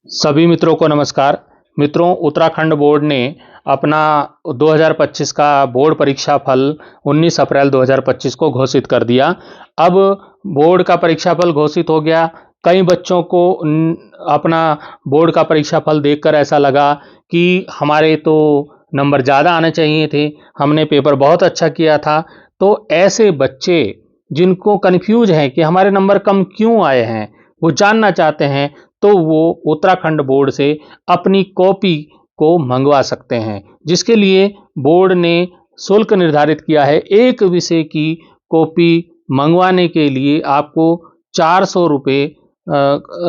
सभी मित्रों को नमस्कार। मित्रों, उत्तराखंड बोर्ड ने अपना 2025 का बोर्ड परीक्षा फल 19 अप्रैल 2025 को घोषित कर दिया। अब बोर्ड का परीक्षा फल घोषित हो गया। कई बच्चों को अपना बोर्ड का परीक्षा फल देखकर ऐसा लगा कि हमारे तो नंबर ज़्यादा आने चाहिए थे, हमने पेपर बहुत अच्छा किया था। तो ऐसे बच्चे जिनको कन्फ्यूज है कि हमारे नंबर कम क्यों आए हैं, वो जानना चाहते हैं, तो वो उत्तराखंड बोर्ड से अपनी कॉपी को मंगवा सकते हैं, जिसके लिए बोर्ड ने शुल्क निर्धारित किया है। एक विषय की कॉपी मंगवाने के लिए आपको 400 रुपये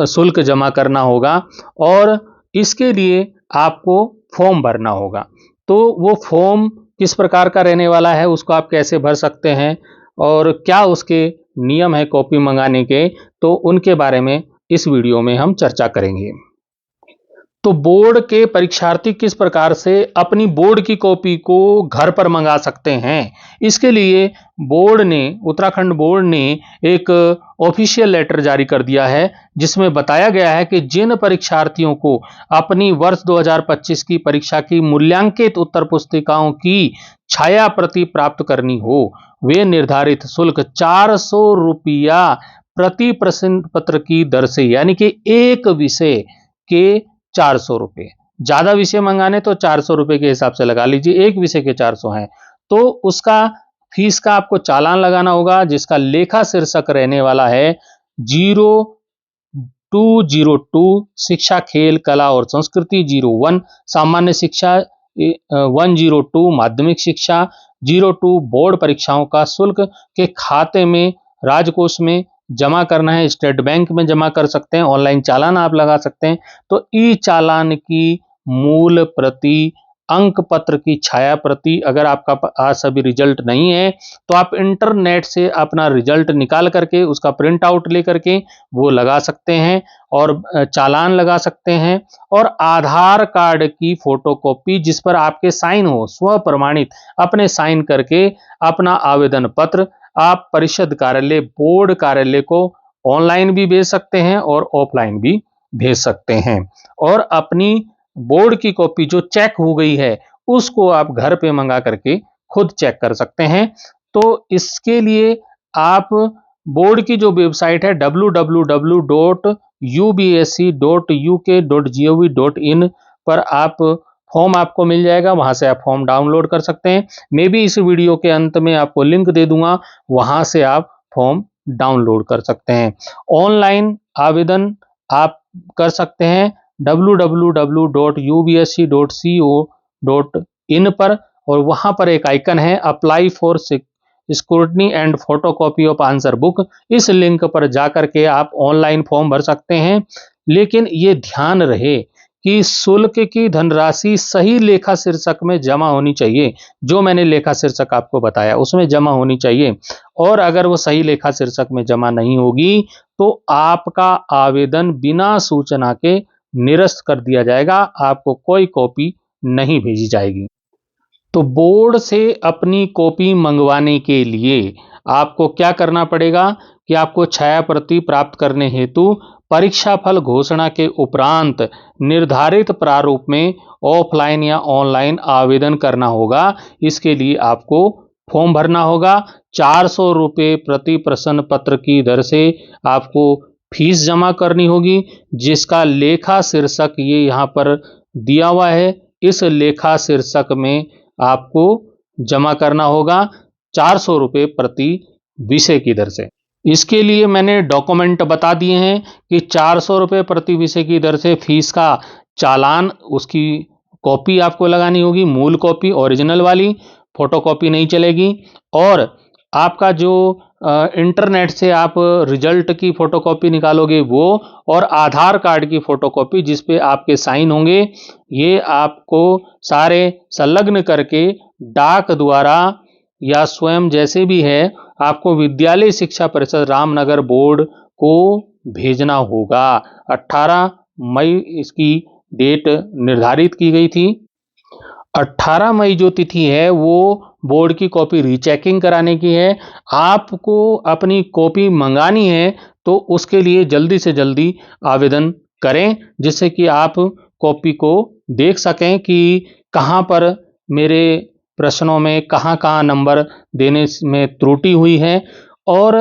शुल्क जमा करना होगा और इसके लिए आपको फॉर्म भरना होगा। तो वो फॉर्म किस प्रकार का रहने वाला है, उसको आप कैसे भर सकते हैं और क्या उसके नियम है कॉपी मंगाने के, तो उनके बारे में इस वीडियो में हम चर्चा करेंगे। तो बोर्ड के परीक्षार्थी किस प्रकार से अपनी बोर्ड की कॉपी को घर पर मंगा सकते हैं, इसके लिए उत्तराखंड बोर्ड ने एक ऑफिशियल लेटर जारी कर दिया है, जिसमें बताया गया है कि जिन परीक्षार्थियों को अपनी वर्ष 2025 की परीक्षा की मूल्यांकित उत्तर पुस्तिकाओं की छाया प्रति प्राप्त करनी हो, वे निर्धारित शुल्क 400 रुपया प्रति प्रश्न पत्र की दर से, यानी कि एक विषय के 400 रुपये, ज्यादा विषय मंगाने तो 400 रुपये के हिसाब से लगा लीजिए, एक विषय के 400 हैं, तो उसका फीस का आपको चालान लगाना होगा, जिसका लेखा शीर्षक रहने वाला है 0202 शिक्षा खेल कला और संस्कृति, 01 सामान्य शिक्षा, 102 माध्यमिक शिक्षा, 02 बोर्ड परीक्षाओं का शुल्क के खाते में राजकोष में जमा करना है। स्टेट बैंक में जमा कर सकते हैं, ऑनलाइन चालान आप लगा सकते हैं। तो ई चालान की मूल प्रति, अंक पत्र की छाया प्रति, अगर आपका पास अभी रिजल्ट नहीं है तो आप इंटरनेट से अपना रिजल्ट निकाल करके उसका प्रिंट आउट लेकर के वो लगा सकते हैं और चालान लगा सकते हैं। और आधार कार्ड की फोटोकॉपी जिस पर आपके साइन हो, स्व प्रमाणित, अपने साइन करके अपना आवेदन पत्र आप परिषद कार्यालय, बोर्ड कार्यालय को ऑनलाइन भी भेज सकते हैं और ऑफलाइन भी भेज सकते हैं। और अपनी बोर्ड की कॉपी जो चेक हो गई है, उसको आप घर पे मंगा करके खुद चेक कर सकते हैं। तो इसके लिए आप बोर्ड की जो वेबसाइट है www.ubsc.uk.gov.in पर आप फॉर्म आपको मिल जाएगा, वहां से आप फॉर्म डाउनलोड कर सकते हैं। मैं भी इस वीडियो के अंत में आपको लिंक दे दूंगा, वहां से आप फॉर्म डाउनलोड कर सकते हैं। ऑनलाइन आवेदन आप कर सकते हैं www.ubsc.co.in पर, और वहां पर एक आइकन है apply for scrutiny and photocopy of answer book. इस लिंक पर जाकर के आप ऑनलाइन फॉर्म भर सकते हैं। लेकिन ये ध्यान रहे कि शुल्क की धनराशि सही लेखा शीर्षक में जमा होनी चाहिए, जो मैंने लेखा शीर्षक आपको बताया उसमें जमा होनी चाहिए। और अगर वो सही लेखा शीर्षक में जमा नहीं होगी तो आपका आवेदन बिना सूचना के निरस्त कर दिया जाएगा, आपको कोई कॉपी नहीं भेजी जाएगी। तो बोर्ड से अपनी कॉपी मंगवाने के लिए आपको क्या करना पड़ेगा कि आपको छाया प्रति प्राप्त करने हेतु परीक्षा फल घोषणा के उपरांत निर्धारित प्रारूप में ऑफलाइन या ऑनलाइन आवेदन करना होगा। इसके लिए आपको फॉर्म भरना होगा, 400 रुपये प्रति प्रश्न पत्र की दर से आपको फीस जमा करनी होगी, जिसका लेखा शीर्षक ये यहाँ पर दिया हुआ है। इस लेखा शीर्षक में आपको जमा करना होगा 400 रुपये प्रति विषय की दर से। इसके लिए मैंने डॉक्यूमेंट बता दिए हैं कि 400 रुपये प्रति विषय की दर से फीस का चालान, उसकी कॉपी आपको लगानी होगी, मूल कॉपी ओरिजिनल वाली, फोटोकॉपी नहीं चलेगी। और आपका जो इंटरनेट से आप रिजल्ट की फोटोकॉपी निकालोगे वो, और आधार कार्ड की फोटोकॉपी जिस पे आपके साइन होंगे, ये आपको सारे संलग्न करके डाक द्वारा या स्वयं जैसे भी है आपको विद्यालय शिक्षा परिषद रामनगर बोर्ड को भेजना होगा। 18 मई इसकी डेट निर्धारित की गई थी। 18 मई जो तिथि है वो बोर्ड की कॉपी रीचेकिंग कराने की है। आपको अपनी कॉपी मंगानी है तो उसके लिए जल्दी से जल्दी आवेदन करें, जिससे कि आप कॉपी को देख सकें कि कहाँ पर मेरे प्रश्नों में कहाँ-कहाँ नंबर देने में त्रुटि हुई है। और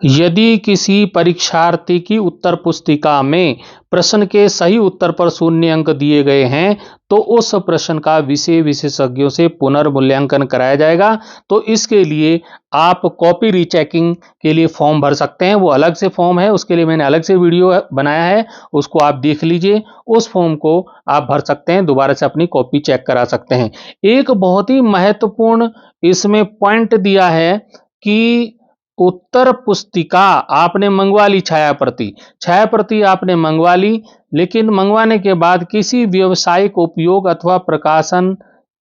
यदि किसी परीक्षार्थी की उत्तर पुस्तिका में प्रश्न के सही उत्तर पर 0 अंक दिए गए हैं, तो उस प्रश्न का विषय विशेषज्ञों से पुनर्मूल्यांकन कराया जाएगा। तो इसके लिए आप कॉपी रीचेकिंग के लिए फॉर्म भर सकते हैं। वो अलग से फॉर्म है, उसके लिए मैंने अलग से वीडियो बनाया है, उसको आप देख लीजिए। उस फॉर्म को आप भर सकते हैं, दोबारा से अपनी कॉपी चेक करा सकते हैं। एक बहुत ही महत्वपूर्ण इसमें पॉइंट दिया है कि उत्तर पुस्तिका आपने मंगवा ली, छाया प्रति आपने मंगवा ली, लेकिन मंगवाने के बाद किसी व्यावसायिक उपयोग अथवा प्रकाशन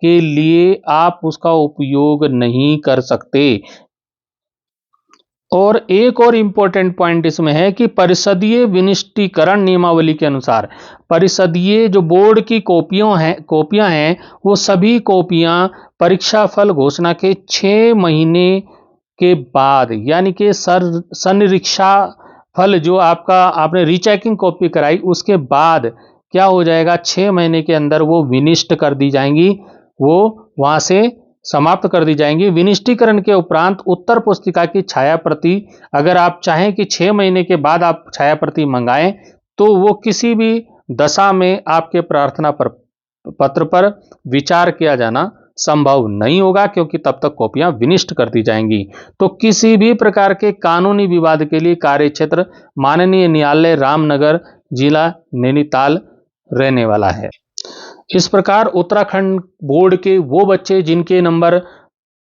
के लिए आप उसका उपयोग नहीं कर सकते। और एक और इम्पोर्टेंट पॉइंट इसमें है कि परिषदीय विनिष्टीकरण नियमावली के अनुसार परिषदीय जो बोर्ड की कॉपियां हैं, वो सभी कॉपियां परीक्षा फल घोषणा के 6 महीने के बाद, यानी कि संरीक्षा फल जो आपने रीचेकिंग कॉपी कराई, उसके बाद क्या हो जाएगा, 6 महीने के अंदर वो विनिष्ट कर दी जाएंगी, वो वहां से समाप्त कर दी जाएंगी। विनिष्टीकरण के उपरांत उत्तर पुस्तिका की छाया प्रति, अगर आप चाहें कि 6 महीने के बाद आप छाया प्रति मंगाएं, तो वो किसी भी दशा में आपके प्रार्थना पत्र पर विचार किया जाना संभव नहीं होगा, क्योंकि तब तक कॉपियां विनिष्ट कर दी जाएंगी। तो किसी भी प्रकार के कानूनी विवाद के लिए कार्यक्षेत्र माननीय न्यायालय रामनगर, जिला नैनीताल रहने वाला है। इस प्रकार उत्तराखंड बोर्ड के वो बच्चे जिनके नंबर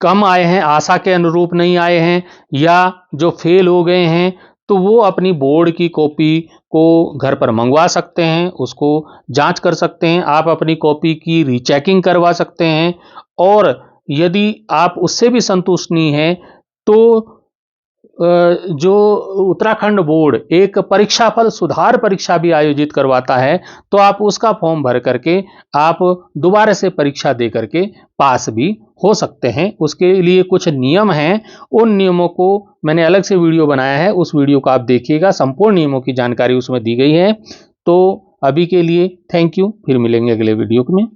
कम आए हैं, आशा के अनुरूप नहीं आए हैं, या जो फेल हो गए हैं, तो वो अपनी बोर्ड की कॉपी को घर पर मंगवा सकते हैं, उसको जांच कर सकते हैं। आप अपनी कॉपी की रीचेकिंग करवा सकते हैं, और यदि आप उससे भी संतुष्ट नहीं हैं, तो जो उत्तराखंड बोर्ड एक परीक्षा फल सुधार परीक्षा भी आयोजित करवाता है, तो आप उसका फॉर्म भर करके आप दोबारा से परीक्षा दे करके पास भी हो सकते हैं। उसके लिए कुछ नियम हैं, उन नियमों को मैंने अलग से वीडियो बनाया है, उस वीडियो को आप देखिएगा, संपूर्ण नियमों की जानकारी उसमें दी गई है। तो अभी के लिए थैंक यू, फिर मिलेंगे अगले वीडियो में।